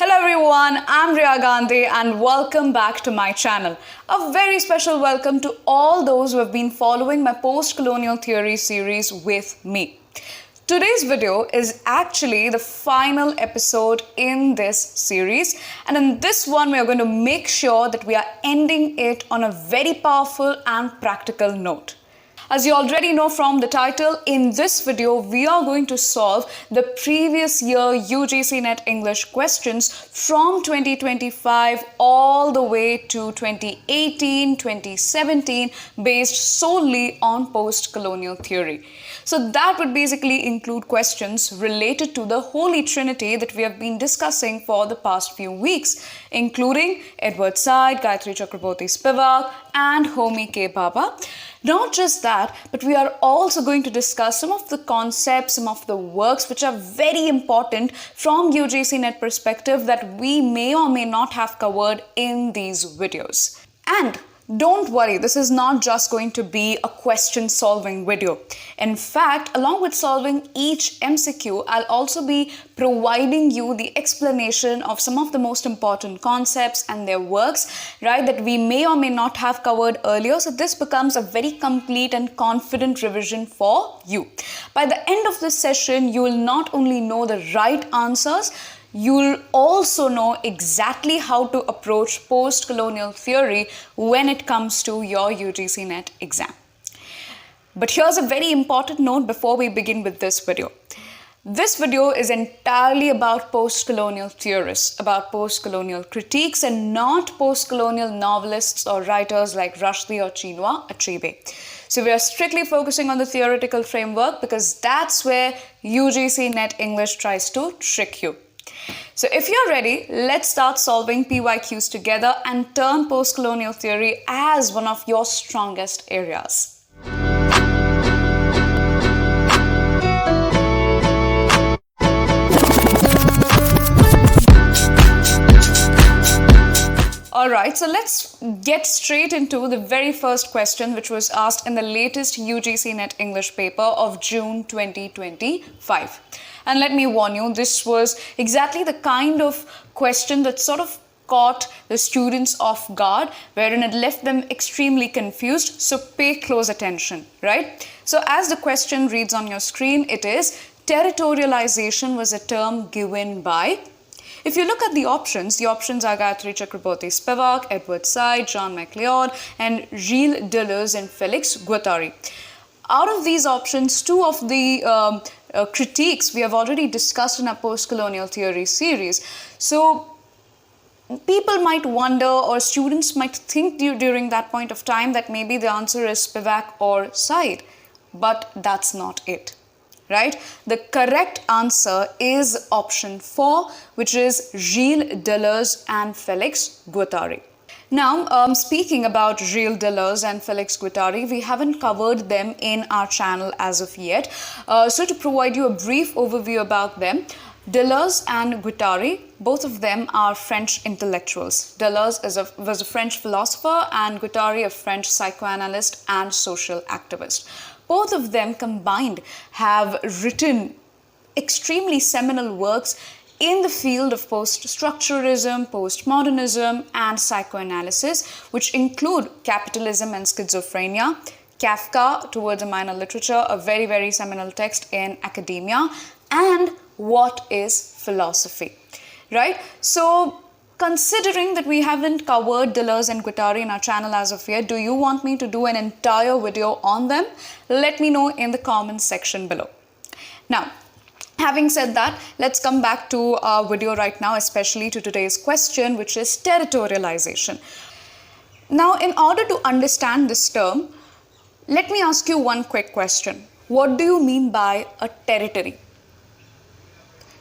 Hello everyone, I'm Riya Gandhi and welcome back to my channel. A very special welcome to all those who have been following my Postcolonial Theory series with me. Today's video is actually the final episode in this series, and in this one we are going to make sure that we are ending it on a very powerful and practical note. As you already know from the title, in this video we are going to solve the previous year UGC NET English questions from 2025 all the way to 2018-2017 based solely on post-colonial theory. So that would basically include questions related to the Holy Trinity that we have been discussing for the past few weeks, including Edward Said, Gayatri Chakravorty Spivak and Homi K. Bhabha. Not just that, but we are also going to discuss some of the concepts, some of the works which are very important from UGC NET perspective that we may or may not have covered in these videos. And don't worry, this is not just going to be a question solving video. In fact, along with solving each MCQ, I'll also be providing you the explanation of some of the most important concepts and their works, right, that we may or may not have covered earlier. So this becomes a very complete and confident revision for you. By the end of this session, you will not only know the right answers, you'll also know exactly how to approach post-colonial theory when it comes to your UGC NET exam. But here's a very important note before we begin with this video. This video is entirely about post-colonial theorists, about post-colonial critiques, and not post-colonial novelists or writers like Rushdie or Chinua Achebe. So we are strictly focusing on the theoretical framework because that's where UGC NET English tries to trick you. So if you're ready, let's start solving PYQs together and turn post-colonial theory as one of your strongest areas. Alright, so let's get straight into the very first question which was asked in the latest UGC NET English paper of June 2025. And let me warn you, this was exactly the kind of question that sort of caught the students off guard, wherein it left them extremely confused. So pay close attention, right? So as the question reads on your screen, it is, territorialization was a term given by. If you look at the options are Gayatri Chakravorty Spivak, Edward Said, John MacLeod, and Gilles Deleuze and Félix Guattari. Out of these options, two of the critiques we have already discussed in our post-colonial theory series. So people might wonder, or students might think during that point of time, that maybe the answer is Spivak or Said, but that's not it. Right? The correct answer is option 4, which is Gilles Deleuze and Félix Guattari. Now, speaking about Gilles Deleuze and Félix Guattari, we haven't covered them in our channel as of yet. So to provide you a brief overview about them, Deleuze and Guattari, both of them are French intellectuals. Deleuze was a French philosopher and Guattari a French psychoanalyst and social activist. Both of them combined have written extremely seminal works in the field of post-structuralism, postmodernism, and psychoanalysis, which include Capitalism and Schizophrenia, Kafka, Towards a Minor Literature, a very, very seminal text in academia, and What is Philosophy, right? So, considering that we haven't covered Deleuze and Guattari in our channel as of yet, do you want me to do an entire video on them? Let me know in the comments section below. Now, having said that, let's come back to our video right now, especially to today's question, which is territorialization. Now, in order to understand this term, let me ask you one quick question. What do you mean by a territory?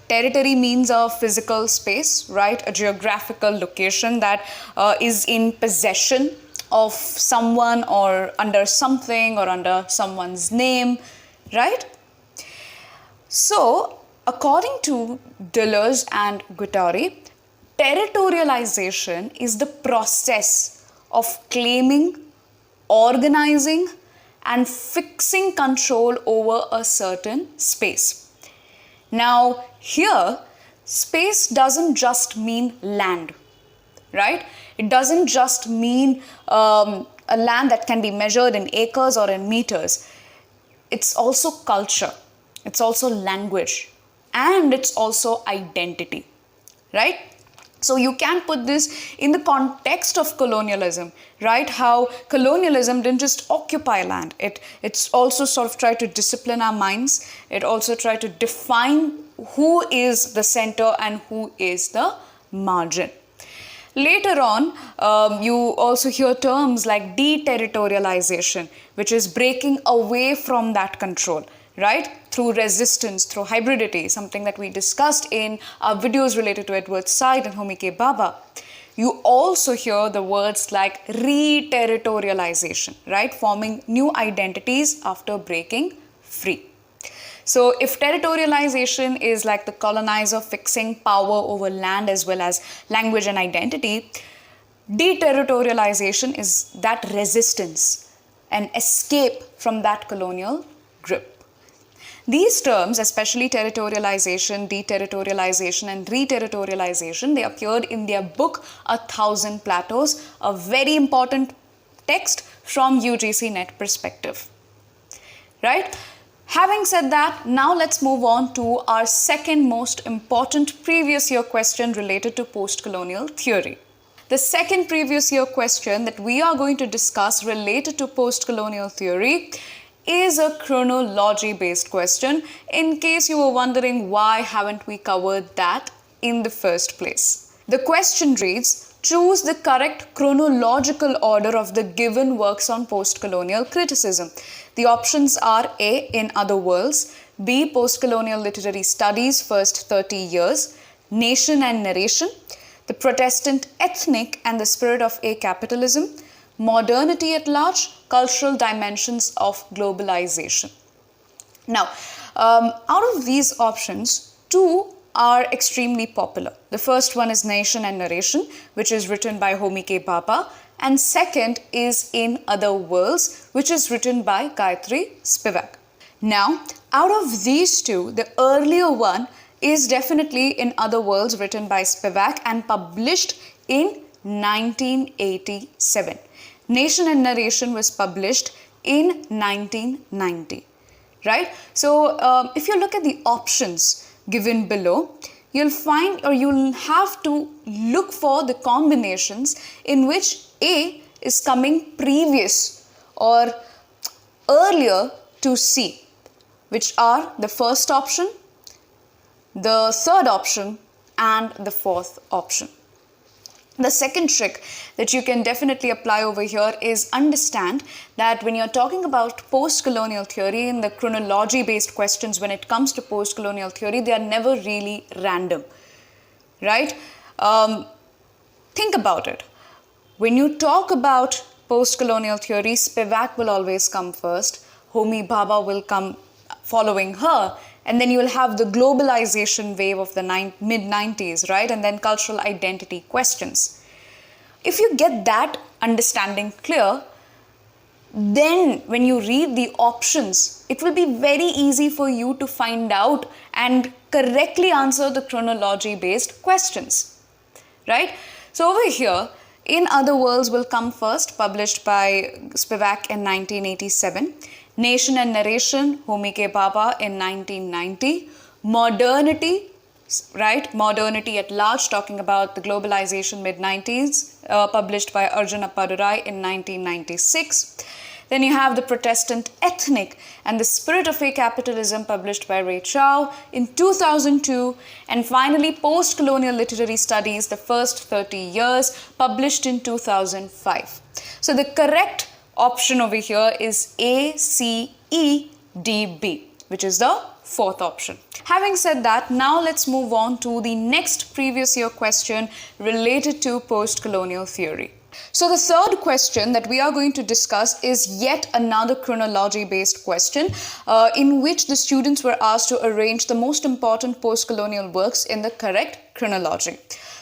Territory means a physical space, right? A geographical location that is in possession of someone or under something or under someone's name, right? So, according to Deleuze and Guattari, territorialization is the process of claiming, organizing, and fixing control over a certain space. Now, here, space doesn't just mean land, right? It doesn't just mean a land that can be measured in acres or in meters. It's also culture, it's also language, and it's also identity, right? So you can put this in the context of colonialism, right? How colonialism didn't just occupy land. It's also sort of tried to discipline our minds. It also tried to define who is the center and who is the margin. Later on, you also hear terms like deterritorialization, which is breaking away from that control, right? Through resistance, through hybridity, something that we discussed in our videos related to Edward Said and Homi K. Bhabha. You also hear the words like re-territorialization, right? Forming new identities after breaking free. So if territorialization is like the colonizer fixing power over land as well as language and identity, deterritorialization is that resistance and escape from that colonial grip. These terms, especially territorialization, deterritorialization, and re-territorialization, they appeared in their book, 1,000 Plateaus, a very important text from UGC NET perspective, right? Having said that, now let's move on to our second most important previous year question related to postcolonial theory. The second previous year question that we are going to discuss related to postcolonial theory is a chronology-based question, in case you were wondering why haven't we covered that in the first place. The question reads, choose the correct chronological order of the given works on postcolonial criticism. The options are A, In Other Worlds, B, Postcolonial Literary Studies, First 30 Years, Nation and Narration, The Protestant Ethnic and the Spirit of A Capitalism, Modernity at Large, Cultural Dimensions of Globalization. Now, out of these options, two are extremely popular. The first one is Nation and Narration, which is written by Homi K. Bhabha, and second is In Other Worlds, which is written by Gayatri Spivak. Now, out of these two, the earlier one is definitely In Other Worlds, written by Spivak and published in 1987. Nation and Narration was published in 1990, right? So if you look at the options given below, you'll find, or you'll have to look for the combinations in which A is coming previous or earlier to C, which are the first option, the third option, and the fourth option. The second trick that you can definitely apply over here is understand that when you're talking about postcolonial theory and the chronology-based questions, when it comes to postcolonial theory, they are never really random, right? Think about it. When you talk about postcolonial theory, Spivak will always come first, Homi Bhabha will come following her, and then you will have the globalization wave of the mid-90s, right? And then cultural identity questions. If you get that understanding clear, then when you read the options, it will be very easy for you to find out and correctly answer the chronology-based questions, right? So over here, In Other Worlds will come first, published by Spivak in 1987. Nation and Narration, Homi K. Bhabha in 1990. Modernity, right? Modernity at Large, talking about the globalization mid-90s, published by Arjuna Padurai in 1996. Then you have The Protestant Ethnic and the Spirit of A Capitalism, published by Ray Chow in 2002. And finally, Postcolonial Literary Studies, the First 30 Years, published in 2005. So the correct option over here is A, C, E, D, B, which is the fourth option. Having said that, now let's move on to the next previous year question related to postcolonial theory. So the third question that we are going to discuss is yet another chronology-based question in which the students were asked to arrange the most important postcolonial works in the correct chronology.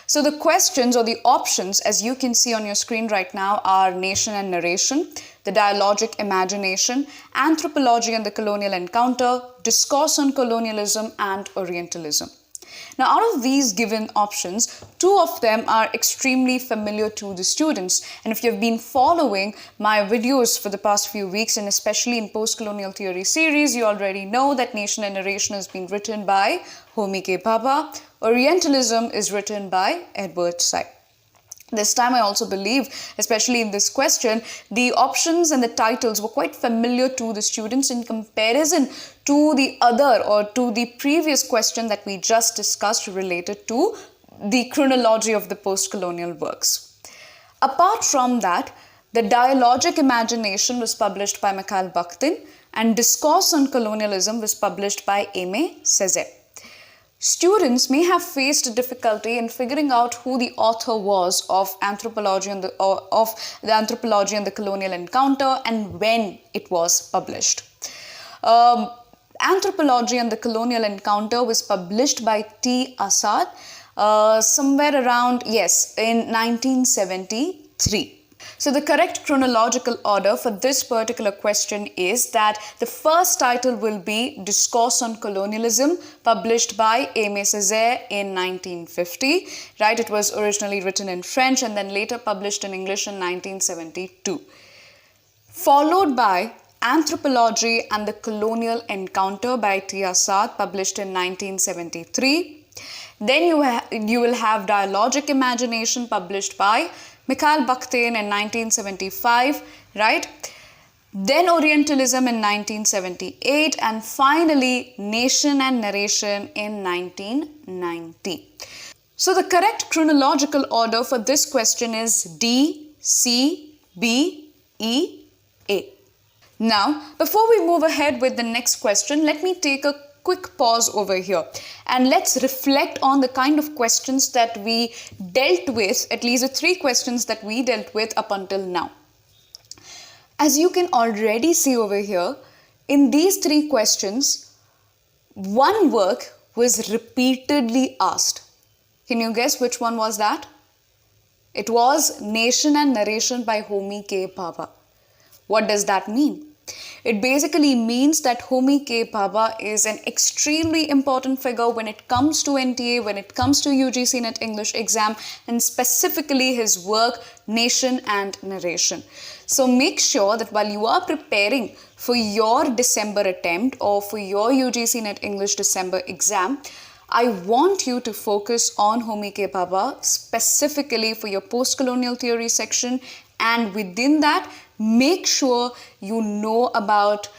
So the questions or the options, as you can see on your screen right now, are Nation and Narration, The Dialogic Imagination, Anthropology and the Colonial Encounter, Discourse on Colonialism, and Orientalism. Now, out of these given options, two of them are extremely familiar to the students. And if you've been following my videos for the past few weeks, and especially in Postcolonial Theory Series, you already know that Nation and Narration has been written by Homi K. Bhabha. Orientalism is written by Edward Said. This time I also believe, especially in this question, the options and the titles were quite familiar to the students in comparison to the other or to the previous question that we just discussed related to the chronology of the postcolonial works. Apart from that, the Dialogic Imagination was published by Mikhail Bakhtin and Discourse on Colonialism was published by Aimé Césaire. Students may have faced difficulty in figuring out who the author was of Anthropology and the Anthropology and the Colonial Encounter and when it was published. Anthropology and the Colonial Encounter was published by T. Assad somewhere around, in 1973. So the correct chronological order for this particular question is that the first title will be Discourse on Colonialism, published by Aimé Césaire in 1950. Right, it was originally written in French and then later published in English in 1972. Followed by Anthropology and the Colonial Encounter by T. Assad, published in 1973. Then you will have Dialogic Imagination, published by Mikhail Bakhtin in 1975, right? Then Orientalism in 1978 and finally Nation and Narration in 1990. So the correct chronological order for this question is D, C, B, E, A. Now, before we move ahead with the next question, let me take a quick pause over here and let's reflect on the kind of questions that we dealt with, at least the three questions that we dealt with up until now. As you can already see over here, in these three questions, one work was repeatedly asked. Can you guess which one was that? It was Nation and Narration by Homi K. Bhabha. What does that mean? It basically means that Homi K. Bhabha is an extremely important figure when it comes to NTA, when it comes to UGC NET English exam, and specifically his work, Nation and Narration. So make sure that while you are preparing for your December attempt or for your UGC NET English December exam, I want you to focus on Homi K. Bhabha specifically for your postcolonial theory section, and within that, make sure you know about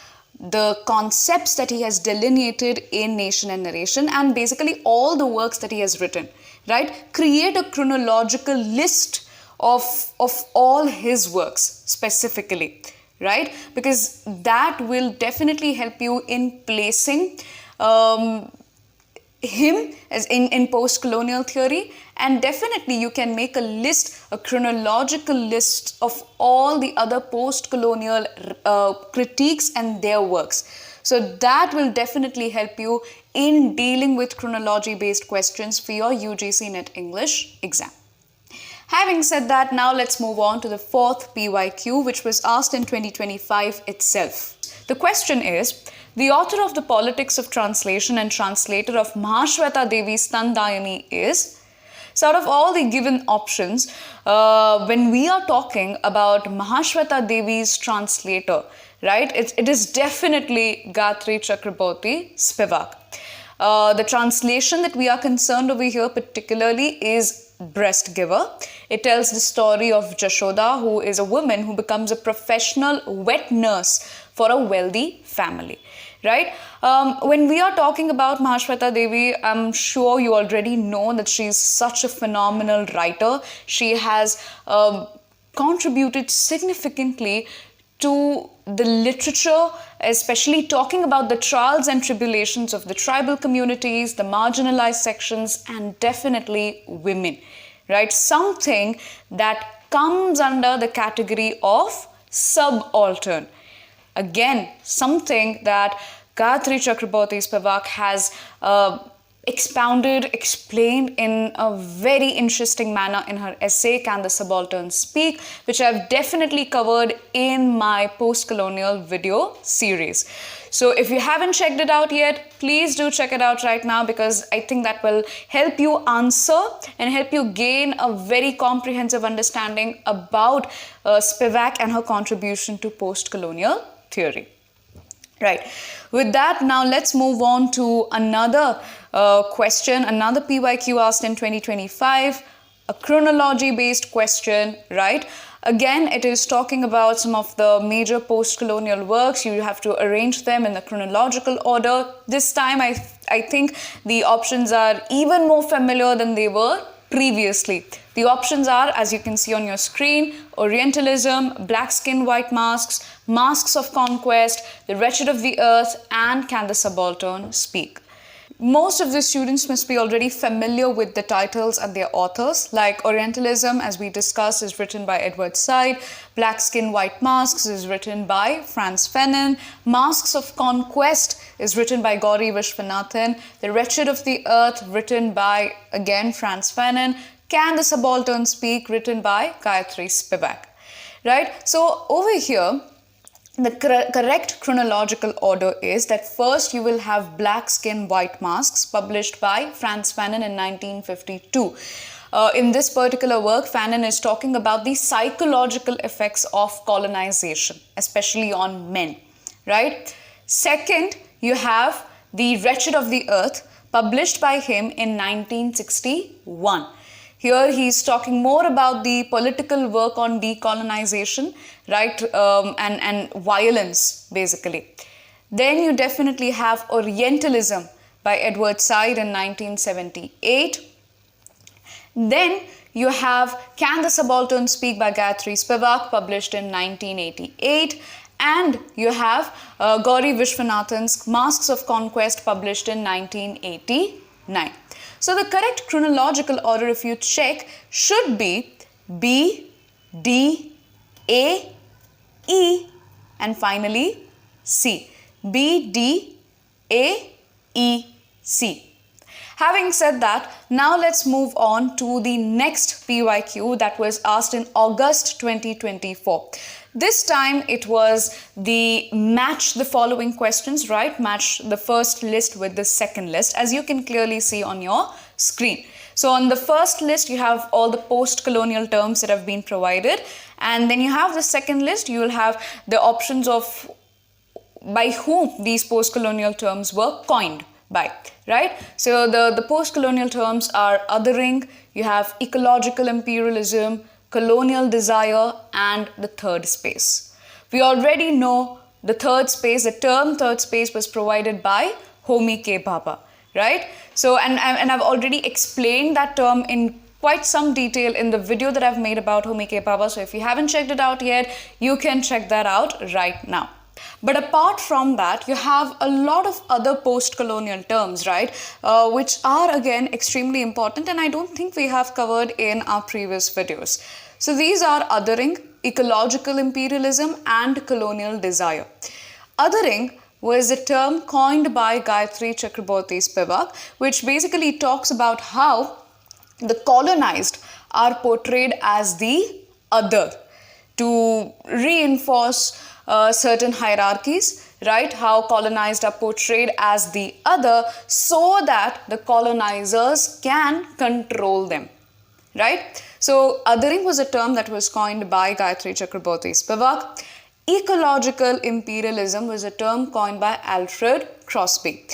the concepts that he has delineated in Nation and Narration and basically all the works that he has written, right? Create a chronological list of all his works specifically, right? Because that will definitely help you in placing him as in post-colonial theory, and definitely you can make a list, a chronological list of all the other post-colonial critiques and their works. So that will definitely help you in dealing with chronology-based questions for your UGC NET English exam. Having said that, now let's move on to the fourth PYQ, which was asked in 2025 itself. The question is, the author of The Politics of Translation and translator of Mahashweta Devi's Tandayani is. So out of all the given options, when we are talking about Mahashweta Devi's translator, right, it is definitely Gayatri Chakravorty Spivak. The translation that we are concerned over here particularly is Breast Giver. It tells the story of Jashoda, who is a woman who becomes a professional wet nurse for a wealthy family. Right? When we are talking about Mahashweta Devi, I'm sure you already know that she's such a phenomenal writer. She has contributed significantly to the literature, especially talking about the trials and tribulations of the tribal communities, the marginalized sections, and definitely women. Right? Something that comes under the category of subaltern. Again, something that Gayatri Chakravorty Spivak has expounded, explained in a very interesting manner in her essay, Can the Subaltern Speak?, which I've definitely covered in my post-colonial video series. So if you haven't checked it out yet, please do check it out right now, because I think that will help you answer and help you gain a very comprehensive understanding about Spivak and her contribution to post-colonial theory. Right. With that, now let's move on to another question, another PYQ asked in 2025, a chronology-based question, right? Again, it is talking about some of the major post-colonial works. You have to arrange them in the chronological order. This time, I think the options are even more familiar than they were previously. The options are, as you can see on your screen, Orientalism, Black Skin, White Masks, Masks of Conquest, The Wretched of the Earth, and Can the Subaltern Speak? Most of the students must be already familiar with the titles and their authors, like Orientalism, as we discussed, is written by Edward Said. Black Skin, White Masks is written by Frantz Fanon. Masks of Conquest is written by Gauri Vishwanathan. The Wretched of the Earth, written by, again, Frantz Fanon. Can the Subaltern Speak? Written by Gayatri Spivak. Right? So over here, the correct chronological order is that first you will have Black Skin, White Masks, published by Frantz Fanon in 1952. In this particular work, Fanon is talking about the psychological effects of colonization, especially on men, right? Second, you have The Wretched of the Earth, published by him in 1961. Here he's talking more about the political work on decolonization, right, and violence, basically. Then you definitely have Orientalism by Edward Said in 1978. Then you have Can the Subaltern Speak by Gayatri Spivak, published in 1988. And you have Gauri Vishwanathan's Masks of Conquest, published in 1989. So the correct chronological order, if you check, should be B, D, A, E, and finally C. B, D, A, E, C. Having said that, now let's move on to the next PYQ that was asked in August 2024. This time it was the match the following questions, right? Match the first list with the second list, as you can clearly see on your screen. So on the first list, you have all the post-colonial terms that have been provided. And then you have the second list, you will have the options of by whom these post-colonial terms were coined by, right? So the post-colonial terms are othering, you have ecological imperialism, colonial desire, and the third space. We already know the third space, the term third space was provided by Homi K, Bhabha, right? So, and I've already explained that term in quite some detail in the video that I've made about Homi K, Bhabha. So if you haven't checked it out yet, you can check that out right now. But apart from that, you have a lot of other post-colonial terms, right? Which are again extremely important, and I don't think we have covered in our previous videos. So these are othering, ecological imperialism, and colonial desire. Othering was a term coined by Gayatri Chakravorty Spivak, which basically talks about how the colonized are portrayed as the other to reinforce certain hierarchies, right? How colonized are portrayed as the other so that the colonizers can control them, right? So othering was a term that was coined by Gayatri Chakravorty Spivak. Ecological imperialism was a term coined by Alfred Crosby.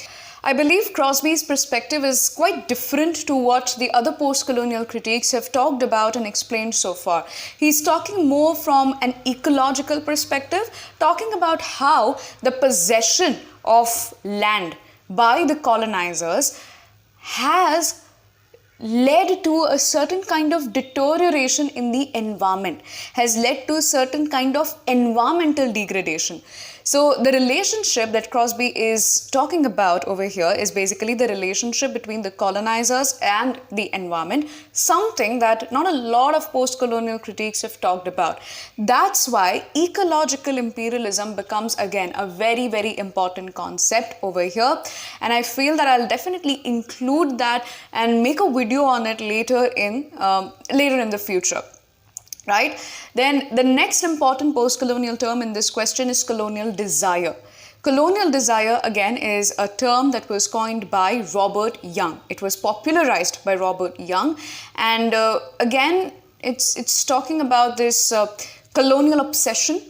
I believe Crosby's perspective is quite different to what the other post-colonial critiques have talked about and explained so far. He's talking more from an ecological perspective, talking about how the possession of land by the colonizers has led to a certain kind of deterioration in the environment, has led to a certain kind of environmental degradation. So the relationship that Crosby is talking about over here is basically the relationship between the colonizers and the environment, something that not a lot of post-colonial critiques have talked about. That's why ecological imperialism becomes again a very, very important concept over here. And I feel that I'll definitely include that and make a video on it later in the future. Right? Then the next important post-colonial term in this question is colonial desire. Colonial desire again is a term that was coined by Robert Young. It was popularized by Robert Young, and again it's talking about this colonial obsession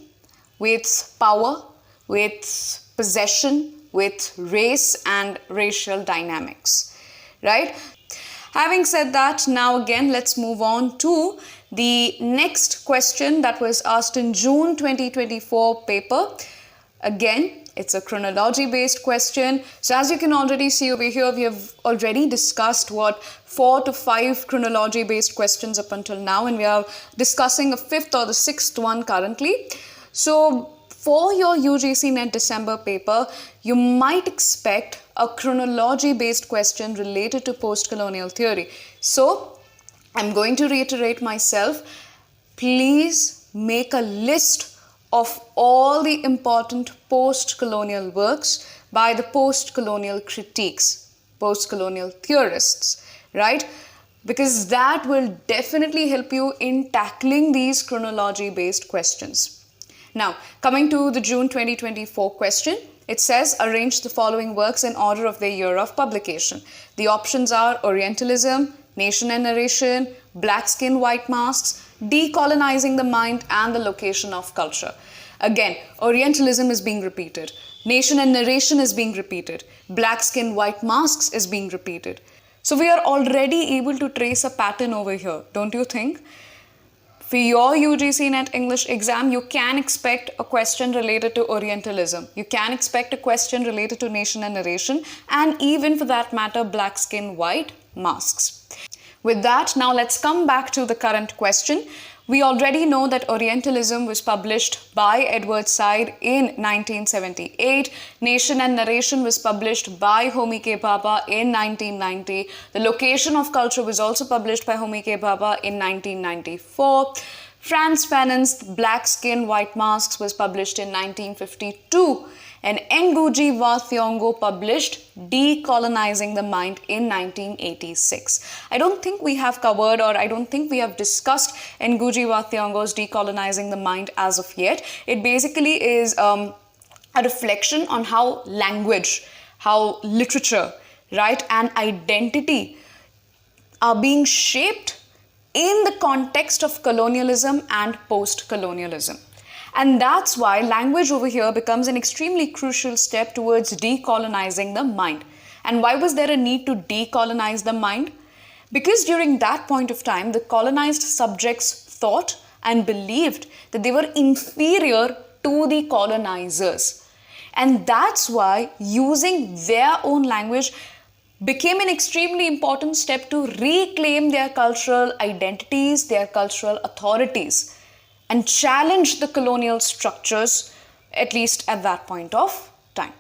with power, with possession, with race and racial dynamics. Right? Having said that, now again let's move on to the next question that was asked in June 2024 paper. Again, it's a chronology-based question. So as you can already see over here, we have already discussed 4 to 5 chronology-based questions up until now, and we are discussing a 5th or the 6th one currently. So for your UGC NET December paper, you might expect a chronology-based question related to post-colonial theory. So I'm going to reiterate myself. Please make a list of all the important post-colonial works by the post-colonial critiques, post-colonial theorists, right? Because that will definitely help you in tackling these chronology-based questions. Now, coming to the June 2024 question, it says arrange the following works in order of their year of publication. The options are Orientalism, Nation and Narration, Black Skin, White Masks, Decolonizing the Mind, and the Location of Culture. Again, Orientalism is being repeated. Nation and Narration is being repeated. Black Skin, White Masks is being repeated. So we are already able to trace a pattern over here, don't you think? For your UGC NET English exam, you can expect a question related to Orientalism. You can expect a question related to Nation and Narration, and even for that matter, Black Skin, White Masks. With that, now let's come back to the current question. We already know that Orientalism was published by Edward Said in 1978. Nation and Narration was published by Homi K. Bhabha in 1990. The Location of Culture was also published by Homi K. Bhabha in 1994. Frantz Fanon's Black Skin, White Masks was published in 1952. And Ngugi wa Thiong'o published Decolonizing the Mind in 1986. I don't think we have covered, or I don't think we have discussed Ngugi wa Thiong'o's Decolonizing the Mind as of yet. It basically is a reflection on how language, how literature, right, and identity are being shaped in the context of colonialism and post-colonialism. And that's why language over here becomes an extremely crucial step towards decolonizing the mind. And why was there a need to decolonize the mind? Because during that point of time, the colonized subjects thought and believed that they were inferior to the colonizers. And that's why using their own language became an extremely important step to reclaim their cultural identities, their cultural authorities, and challenge the colonial structures, at least at that point of time.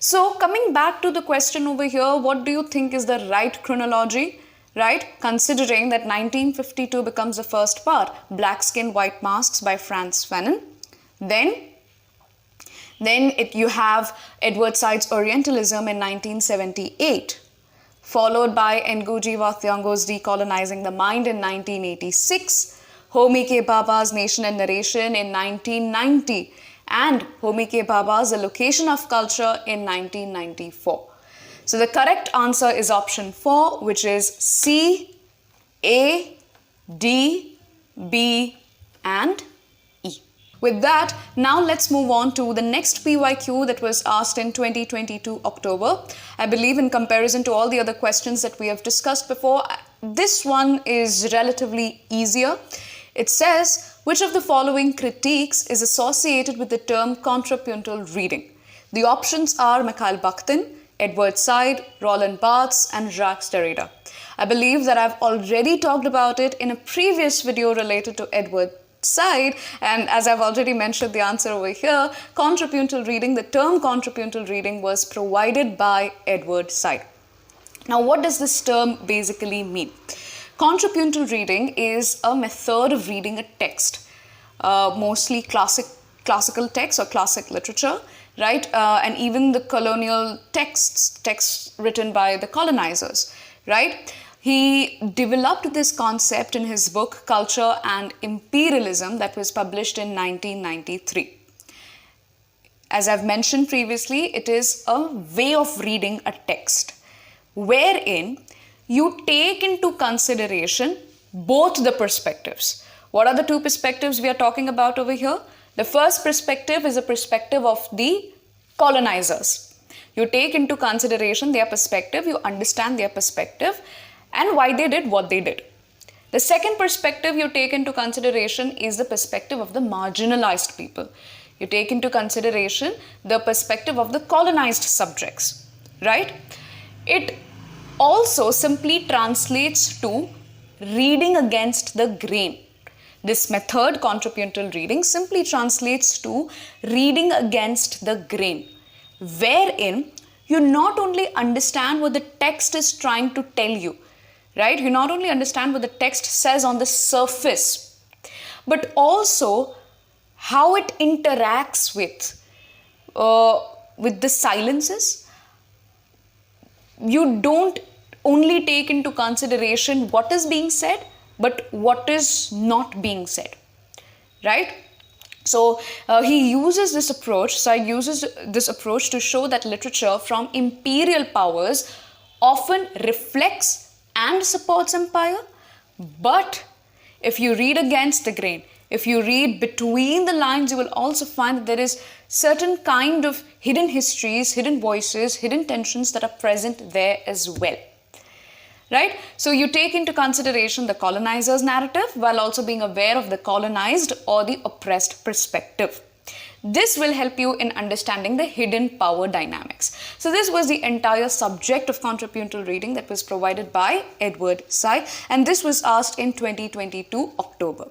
So coming back to the question over here, what do you think is the right chronology, right? Considering that 1952 becomes the first part, Black Skin, White Masks by Frantz Fanon. Then you have Edward Said's Orientalism in 1978, followed by Ngugi wa Thiong'o's Decolonizing the Mind in 1986, Homi K. Bhabha's Nation and Narration in 1990, and Homi K. Bhabha's The Location of Culture in 1994. So the correct answer is option 4, which is C, A, D, B, and E. With that, now let's move on to the next PYQ that was asked in 2022 October. I believe in comparison to all the other questions that we have discussed before, this one is relatively easier. It says, which of the following critiques is associated with the term contrapuntal reading? The options are Mikhail Bakhtin, Edward Said, Roland Barthes, and Jacques Derrida. I believe that I've already talked about it in a previous video related to Edward side, and as I've already mentioned the answer over here, contrapuntal reading, the term contrapuntal reading was provided by Edward Said. Now, what does this term basically mean? Contrapuntal reading is a method of reading a text, mostly classical text or classic literature, right? And even the colonial texts written by the colonizers, right? He developed this concept in his book Culture and Imperialism that was published in 1993. As I've mentioned previously, it is a way of reading a text wherein you take into consideration both the perspectives. What are the two perspectives we are talking about over here? The first perspective is a perspective of the colonizers. You take into consideration their perspective, you understand their perspective and why they did what they did. The second perspective you take into consideration is the perspective of the marginalized people. You take into consideration the perspective of the colonized subjects, right? It also simply translates to reading against the grain. This method, contrapuntal reading, simply translates to reading against the grain, wherein you not only understand what the text is trying to tell you, right? You not only understand what the text says on the surface, but also how it interacts with the silences. You don't only take into consideration what is being said, but what is not being said, right? So he uses this approach, Said uses this approach to show that literature from imperial powers often reflects and supports empire, but if you read against the grain, if you read between the lines, you will also find that there is certain kind of hidden histories, hidden voices, hidden tensions that are present there as well. Right? So you take into consideration the colonizer's narrative while also being aware of the colonized or the oppressed perspective. This will help you in understanding the hidden power dynamics. So this was the entire subject of contrapuntal reading that was provided by Edward Said, and this was asked in 2022 October.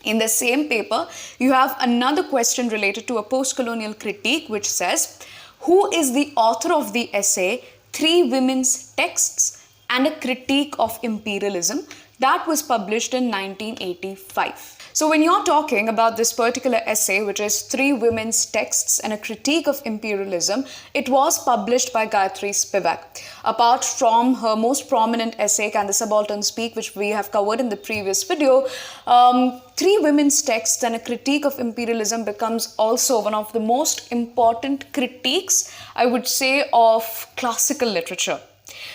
In the same paper, you have another question related to a post-colonial critique which says, who is the author of the essay Three Women's Texts and a Critique of Imperialism, that was published in 1985. So when you're talking about this particular essay, which is Three Women's Texts and a Critique of Imperialism, it was published by Gayatri Spivak. Apart from her most prominent essay, Can the Subaltern Speak, which we have covered in the previous video, Three Women's Texts and a Critique of Imperialism becomes also one of the most important critiques, I would say, of classical literature.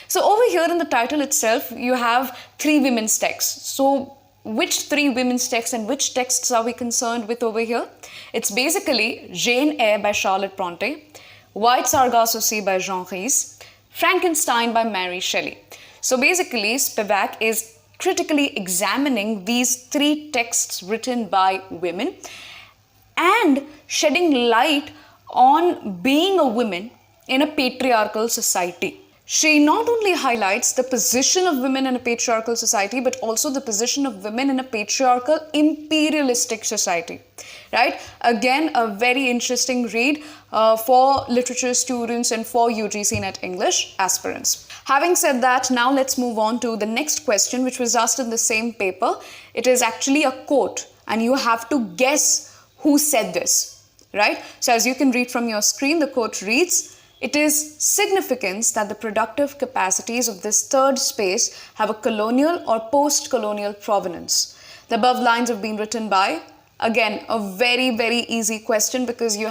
So over here in the title itself, you have three women's texts. So which three women's texts and which texts are we concerned with over here? It's basically Jane Eyre by Charlotte Bronte, White Sargasso Sea by Jean Rhys, Frankenstein by Mary Shelley. So basically, Spivak is critically examining these three texts written by women and shedding light on being a woman in a patriarchal society. She not only highlights the position of women in a patriarchal society, but also the position of women in a patriarchal imperialistic society, right? Again, a very interesting read for literature students and for UGC NET English aspirants. Having said that, now let's move on to the next question, which was asked in the same paper. It is actually a quote, and you have to guess who said this, right? So as you can read from your screen, the quote reads, "It is significant that the productive capacities of this third space have a colonial or post-colonial provenance." The above lines have been written by, again, a very, very easy question because you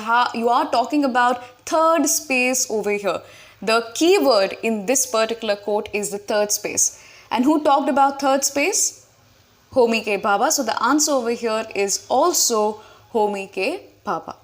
are talking about third space over here. The key word in this particular quote is the third space. And who talked about third space? Homi K. Bhabha. So the answer over here is also Homi K. Bhabha.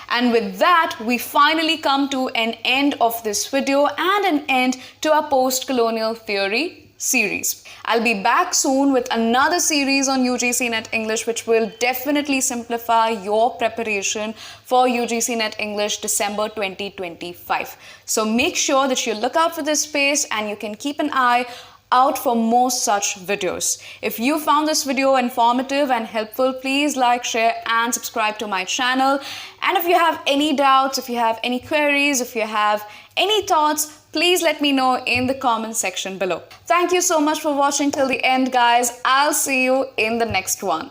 And with that, we finally come to an end of this video and an end to our Postcolonial Theory series. I'll be back soon with another series on UGC NET English, which will definitely simplify your preparation for UGC NET English December 2025. So make sure that you look out for this space and you can keep an eye out for more such videos. If you found this video informative and helpful, please like, share and subscribe to my channel. And if you have any doubts, if you have any queries, if you have any thoughts, please let me know in the comment section below. Thank you so much for watching till the end, guys. I'll see you in the next one.